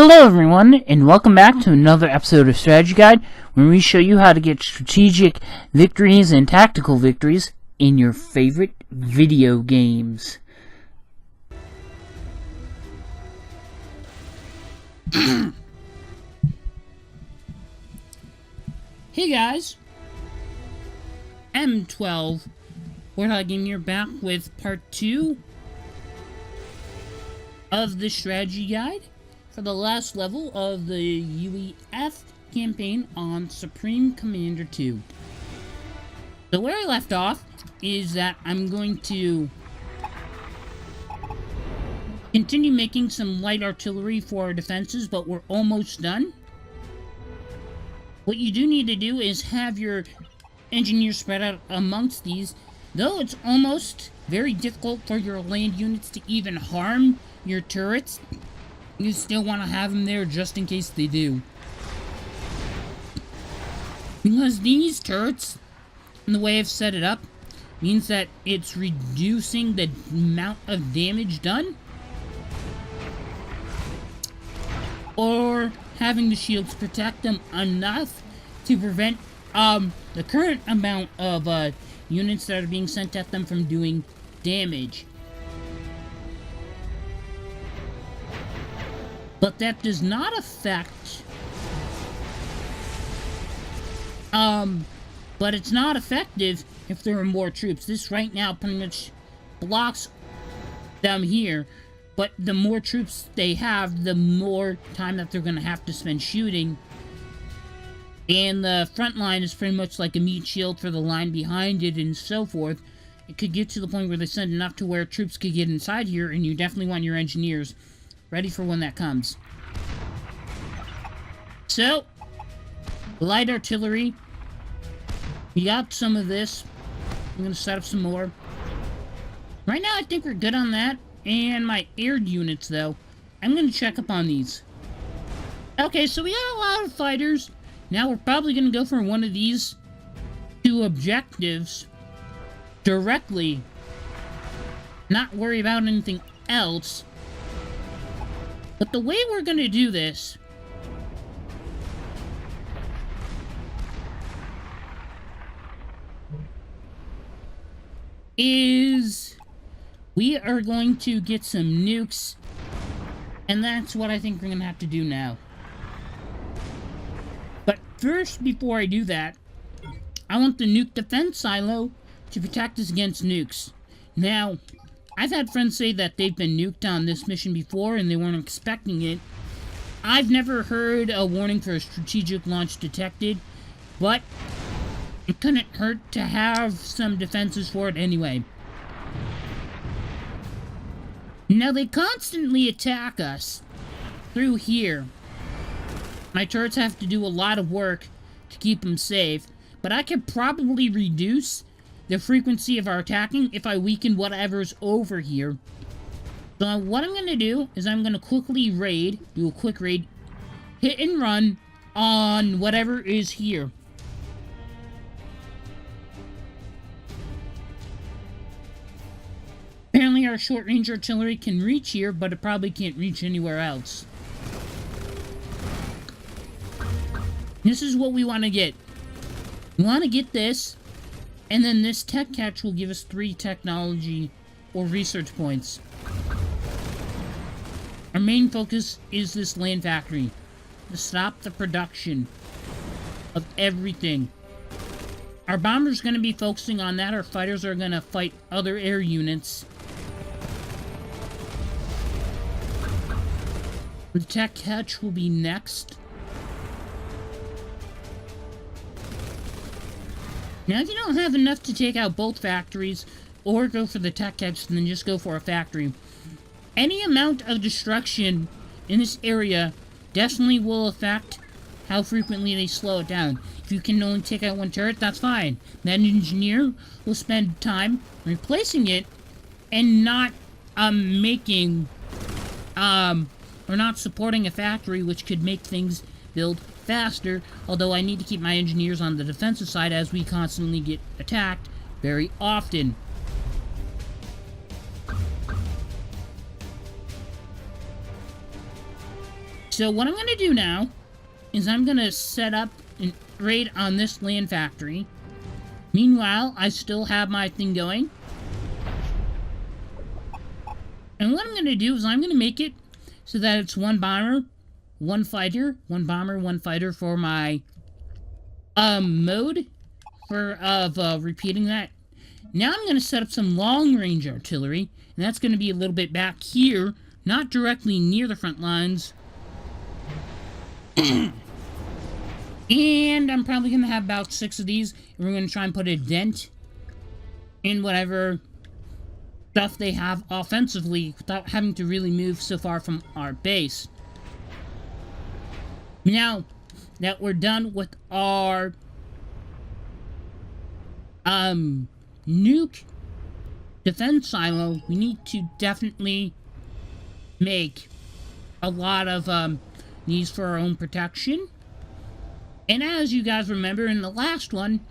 Hello everyone, and welcome back to another episode of Strategy Guide, where we show you how to get strategic victories and tactical victories in your favorite video games. Hey guys, M12 Warthog Gaming here, back with part 2 of the Strategy Guide for the last level of the UEF campaign on Supreme Commander 2. So where I left off is that I'm going to continue making some light artillery for our defenses, but we're almost done. What you do need to do is have your engineers spread out amongst these, though it's almost very difficult for your land units to even harm your turrets. You still want to have them there just in case they do. Because these turrets, and the way I've set it up, means that it's reducing the amount of damage done, or having the shields protect them enough to prevent the current amount of units that are being sent at them from doing damage. But that does not affect, but it's not effective if there are more troops. This right now pretty much blocks them here, but the more troops they have, the more time that they're going to have to spend shooting. And the front line is pretty much like a meat shield for the line behind it and so forth. It could get to the point where they send enough to where troops could get inside here, and you definitely want your engineers ready for when that comes. So, light artillery. We got some of this. I'm going to set up some more. Right now, I think we're good on that. And my air units, though, I'm going to check up on these. Okay, so we got a lot of fighters. Now we're probably going to go for one of these two objectives directly. Not worry about anything else. But the way we're going to do this is we are going to get some nukes, and that's what I think we're going to have to do now. But first, before I do that, I want the nuke defense silo to protect us against nukes. Now, I've had friends say that they've been nuked on this mission before and they weren't expecting it. I've never heard a warning for a strategic launch detected, but it couldn't hurt to have some defenses for it anyway. Now, they constantly attack us through here. My turrets have to do a lot of work to keep them safe, but I could probably reduce the frequency of our attacking if I weaken whatever's over here. So what I'm going to do is I'm going to quickly raid, do a quick raid, hit and run on whatever is here. Apparently our short-range artillery can reach here, but it probably can't reach anywhere else. This is what we want to get. We want to get this, and then this tech catch will give us 3 technology or research points. Our main focus is this land factory, to stop the production of everything. Our bombers are going to be focusing on that. Our fighters are going to fight other air units. The tech catch will be next. Now, if you don't have enough to take out both factories, or go for the tech catch, then just go for a factory. Any amount of destruction in this area definitely will affect how frequently they slow it down. If you can only take out one turret, that's fine. That engineer will spend time replacing it and not or not supporting a factory, which could make things build faster, although I need to keep my engineers on the defensive side as we constantly get attacked very often. So what I'm going to do now is I'm going to set up a raid on this land factory. Meanwhile, I still have my thing going. And what I'm going to do is I'm going to make it so that it's one bomber, one fighter, one bomber, one fighter for my mode of repeating that. Now I'm going to set up some long-range artillery, and that's going to be a little bit back here, not directly near the front lines. And I'm probably going to have about 6 of these, and we're going to try and put a dent in whatever stuff they have offensively without having to really move so far from our base. Now that we're done with our nuke defense silo, we need to definitely make a lot of these for our own protection. And as you guys remember in the last one,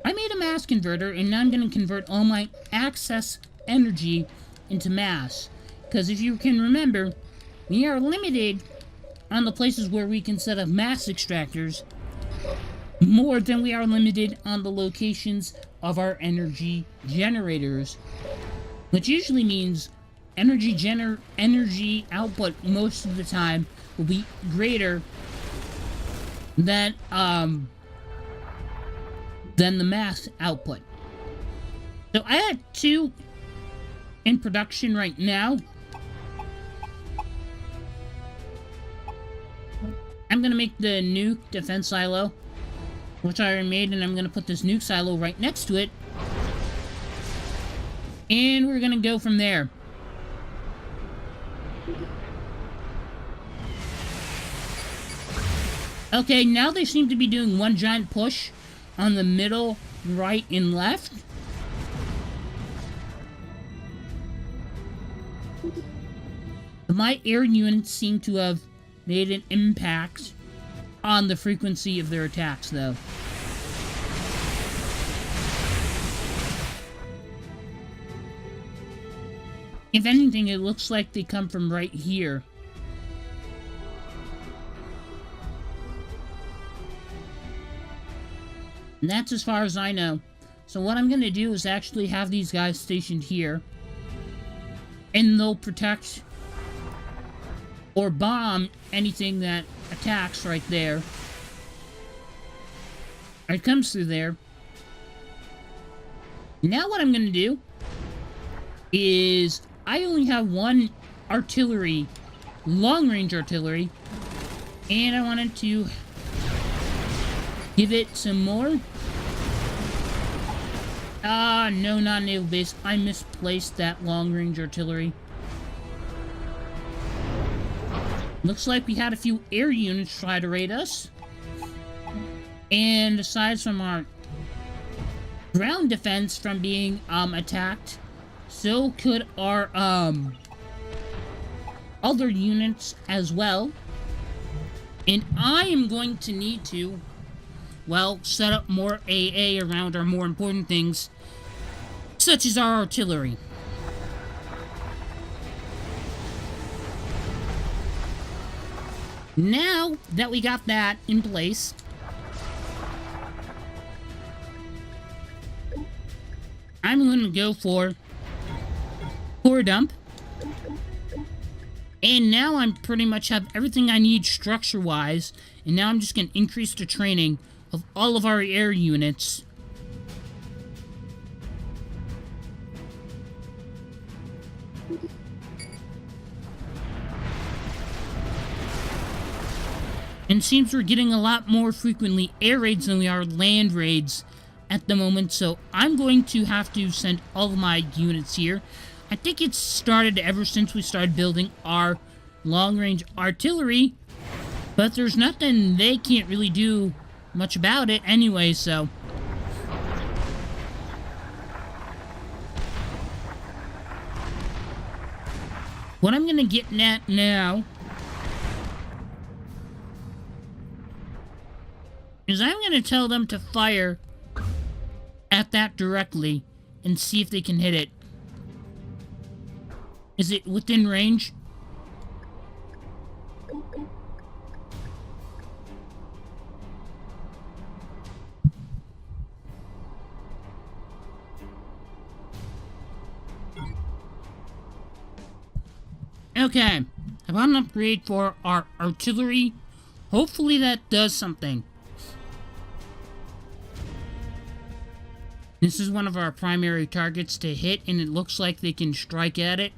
I made a mass converter, and now I'm going to convert all my excess energy into mass. Because if you can remember, we are limited on the places where we can set up mass extractors more than we are limited on the locations of our energy generators. Which usually means energy output most of the time will be greater than the mass output. So I had 2 in production right now. I'm gonna make the nuke defense silo, which I already made, and I'm gonna put this nuke silo right next to it. And we're gonna go from there. Okay, now they seem to be doing one giant push on the middle, right, and left. My air units seem to have made an impact on the frequency of their attacks, though. If anything, it looks like they come from right here. And that's as far as I know. So what I'm going to do is actually have these guys stationed here. And they'll protect or bomb anything that attacks right there. Or it comes through there. Now what I'm going to do is I only have 1 artillery, long-range artillery, and I wanted to give it some more. No, not naval base. I misplaced that long-range artillery. Looks like we had a few air units try to raid us. And aside from our ground defense from being attacked, so could our other units as well. And I am going to need to, well, set up more AA around our more important things, such as our artillery. Now that we got that in place, I'm going to go for core dump. And now I'm pretty much have everything I need structure-wise. And now I'm just going to increase the training of all of our air units. And it seems we're getting a lot more frequently air raids than we are land raids at the moment. So I'm going to have to send all of my units here. I think it's started ever since we started building our long-range artillery. But there's nothing they can't really do much about it anyway, so. What I'm gonna get at now is I'm gonna tell them to fire at that directly and see if they can hit it. Is it within range? Okay, I bought an upgrade for our artillery. Hopefully that does something. This is one of our primary targets to hit, and it looks like they can strike at it.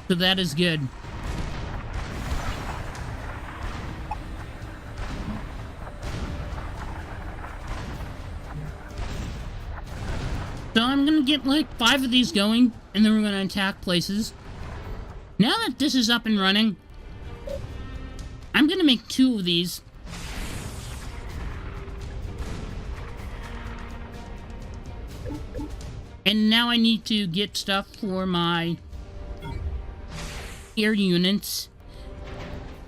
So that is good. So I'm gonna get like 5 of these going, and then we're gonna attack places. Now that this is up and running, I'm gonna make 2 of these. And now I need to get stuff for my air units.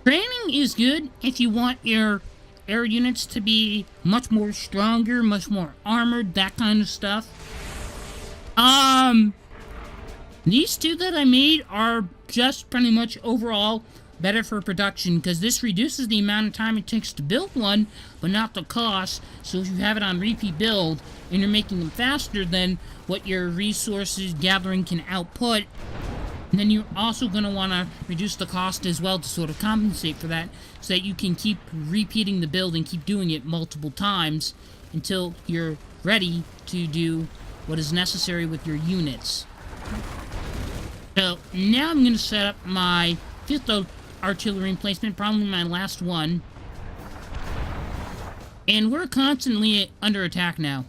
Training is good if you want your air units to be much more stronger, much more armored, that kind of stuff. These 2 that I made are just pretty much overall better for production, because this reduces the amount of time it takes to build one, but not the cost. So if you have it on repeat build, and you're making them faster than what your resources gathering can output, then you're also going to want to reduce the cost as well to sort of compensate for that, so that you can keep repeating the build and keep doing it multiple times until you're ready to do what is necessary with your units. So now I'm going to set up my 5th artillery emplacement, probably my last one. And we're constantly under attack now.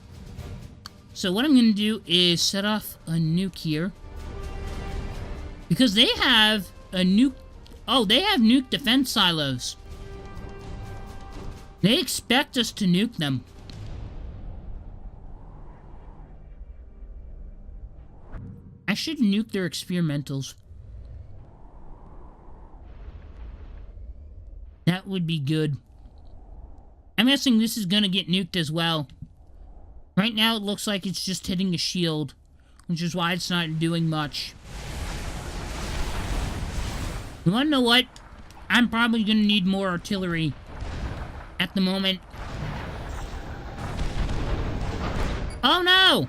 So what I'm going to do is set off a nuke here. Because they have a nuke... Oh, they have nuke defense silos. They expect us to nuke them. I should nuke their experimentals. That would be good. I'm guessing this is gonna get nuked as well. Right now it looks like it's just hitting a shield, which is why it's not doing much. You wanna know what? I'm probably gonna need more artillery at the moment. Oh no!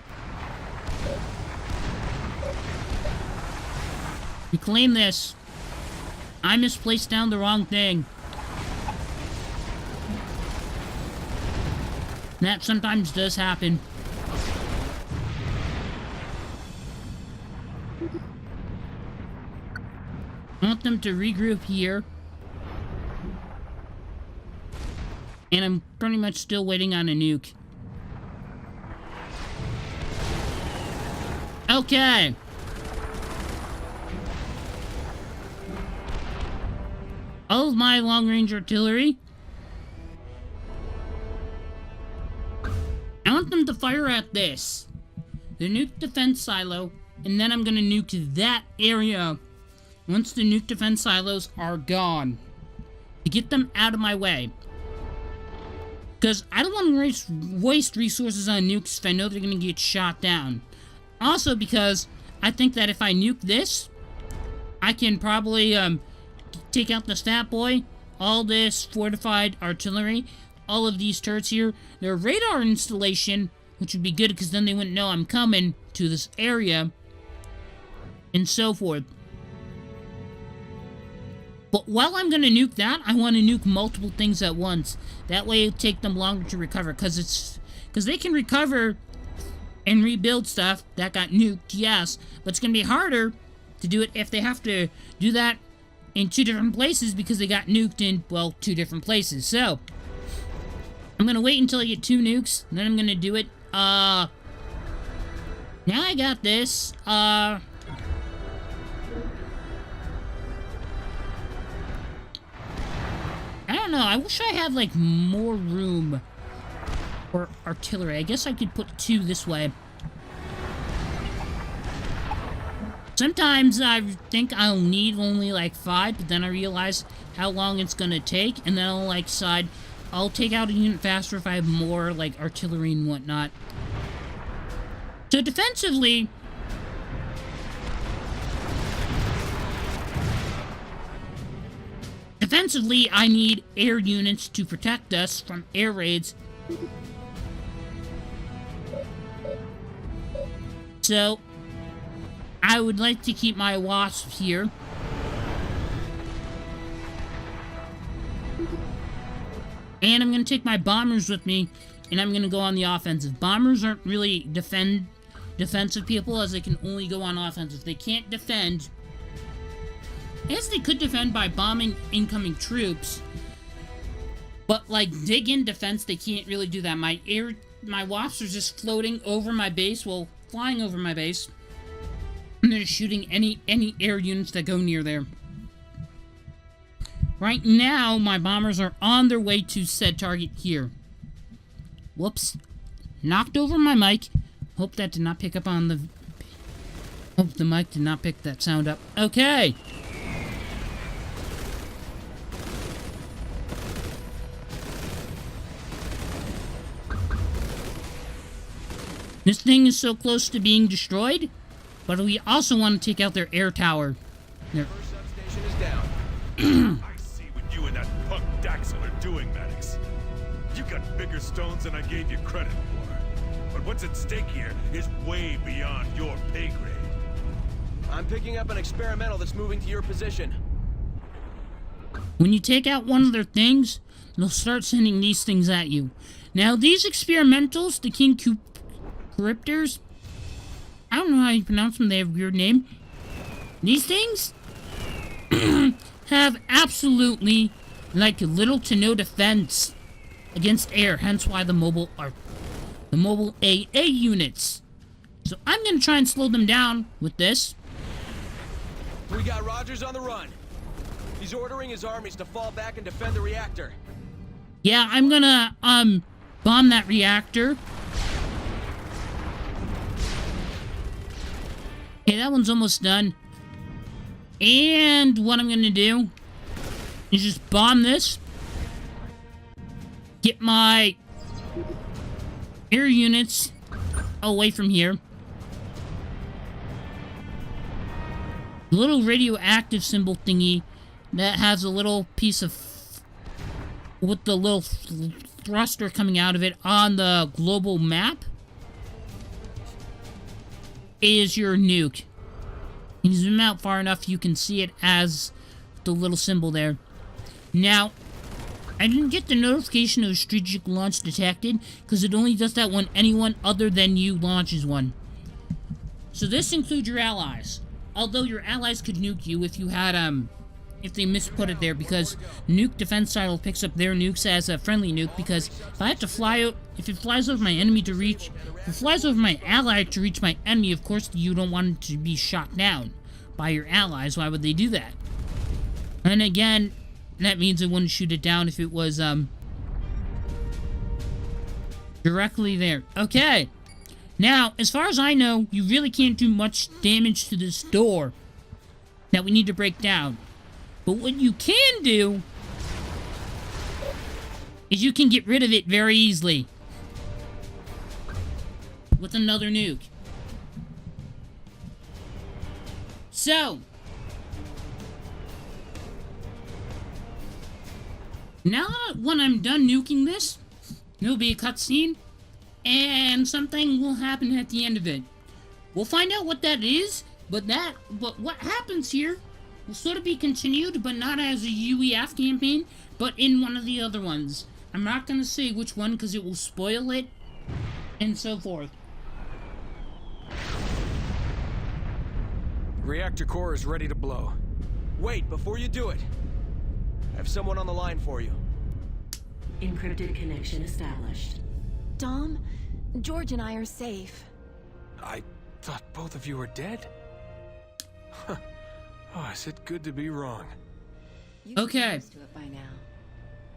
Reclaim this. I misplaced down the wrong thing. That sometimes does happen. I want them to regroup here. And I'm pretty much still waiting on a nuke. Okay. All of my long-range artillery. I want them to fire at this. The nuke defense silo. And then I'm going to nuke that area once the nuke defense silos are gone. To get them out of my way. Because I don't want to waste resources on nukes if I know they're going to get shot down. Also because I think that if I nuke this, I can probably take out the stat boy, all this fortified artillery, all of these turrets here, their radar installation, which would be good because then they wouldn't know I'm coming to this area, and so forth. But while I'm going to nuke that, I want to nuke multiple things at once. That way it'll take them longer to recover, because they can recover and rebuild stuff that got nuked, yes, but it's going to be harder to do it if they have to do that in 2 different places because they got nuked in, well, 2 different places. So, I'm going to wait until I get 2 nukes, and then I'm going to do it. Now I got this. I don't know. I wish I had, like, more room for artillery. I guess I could put 2 this way. Sometimes I think I'll need only, like, 5, but then I realize how long it's gonna take, and then I'll, like, decide I'll take out a unit faster if I have more, like, artillery and whatnot. So, defensively, I need air units to protect us from air raids. So, I would like to keep my wasp here. And I'm going to take my bombers with me, and I'm going to go on the offensive. Bombers aren't really defensive people, as they can only go on offensive. They can't defend. I guess they could defend by bombing incoming troops, but like dig in defense, they can't really do that. My wasps are just floating over my base, well, flying over my base, and they're shooting any air units that go near there. Right now, my bombers are on their way to said target here. Whoops. Knocked over my mic. Hope that did not pick up on the... Hope the mic did not pick that sound up. Okay. This thing is so close to being destroyed, but we also want to take out their air tower. Their first substation is down. I see what you and that punk Daxel are doing, Maddox. You got bigger stones than I gave you credit for. But what's at stake here is way beyond your pay grade. I'm picking up an experimental that's moving to your position. When you take out one of their things, they'll start sending these things at you. Now, these experimentals, the King Cryptors, I don't know how you pronounce them, they have a weird name. These things have absolutely, like, little to no defense against air, hence why the mobile AA units. So I'm gonna try and slow them down with this. We got Rogers on the run. He's ordering his armies to fall back and defend the reactor. Yeah, I'm gonna, bomb that reactor. Okay, that one's almost done. And what I'm gonna do is just bomb this. Get my air units away from here. The little radioactive symbol thingy that has a little piece of... with the little thruster coming out of it on the global map is your nuke. You zoom out far enough, you can see it as the little symbol there. Now, I didn't get the notification of strategic launch detected, because it only does that when anyone other than you launches one. So this includes your allies. Although your allies could nuke you if you had, if they misput it there, because nuke defense title picks up their nukes as a friendly nuke, because if I have to fly out, if it flies over my enemy to reach, if it flies over my ally to reach my enemy, of course you don't want it to be shot down by your allies. Why would they do that? And again, that means it wouldn't shoot it down if it was, directly there. Okay. Now, as far as I know, you really can't do much damage to this door that we need to break down. But what you can do is you can get rid of it very easily with another nuke. So, now when I'm done nuking this, there'll be a cutscene, and something will happen at the end of it. We'll find out what that is, but what happens here will sort of be continued, but not as a UEF campaign, but in one of the other ones. I'm not going to say which one because it will spoil it, and so forth. Reactor core is ready to blow. Wait, before you do it. I have someone on the line for you. Encrypted connection established. Dom, George and I are safe. I thought both of you were dead? Huh. Oh, is it good to be wrong? You've Okay. been used to it by now.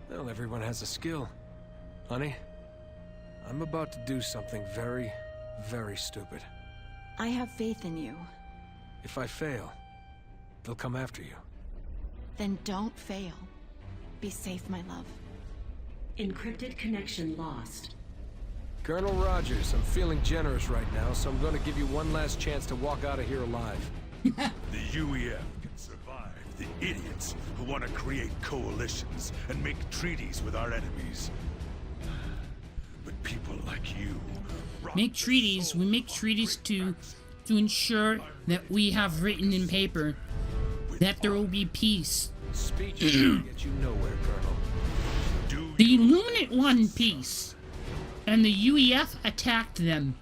Well, everyone has a skill. Honey, I'm about to do something very, very stupid. I have faith in you. If I fail, they'll come after you. Then don't fail. Be safe, my love. Encrypted connection lost. Colonel Rogers, I'm feeling generous right now, so I'm going to give you one last chance to walk out of here alive. The UEF can survive the idiots who want to create coalitions and make treaties with our enemies. But people like you... Make treaties. We make treaties to to ensure that we have written in paper that there will be peace. Speech is gonna get you nowhere, Colonel. Do The Illuminate wanted peace, and the UEF attacked them.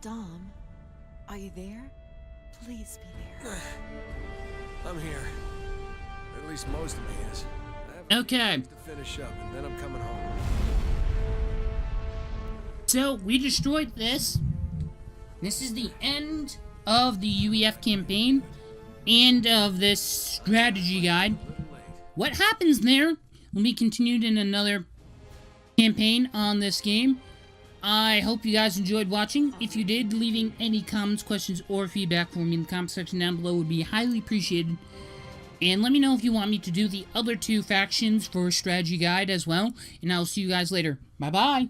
Dom, are you there? Please be there. I'm here. At least most of me is. I have Okay, to finish up, and then I'm coming home. so we destroyed this. This is the end of the UEF campaign and of this strategy guide. What happens there will be continued in another campaign on this game. I hope you guys enjoyed watching. If you did, leaving any comments, questions, or feedback for me in the comment section down below would be highly appreciated. And let me know if you want me to do the other two factions for strategy guide as well. And I'll see you guys later. Bye-bye.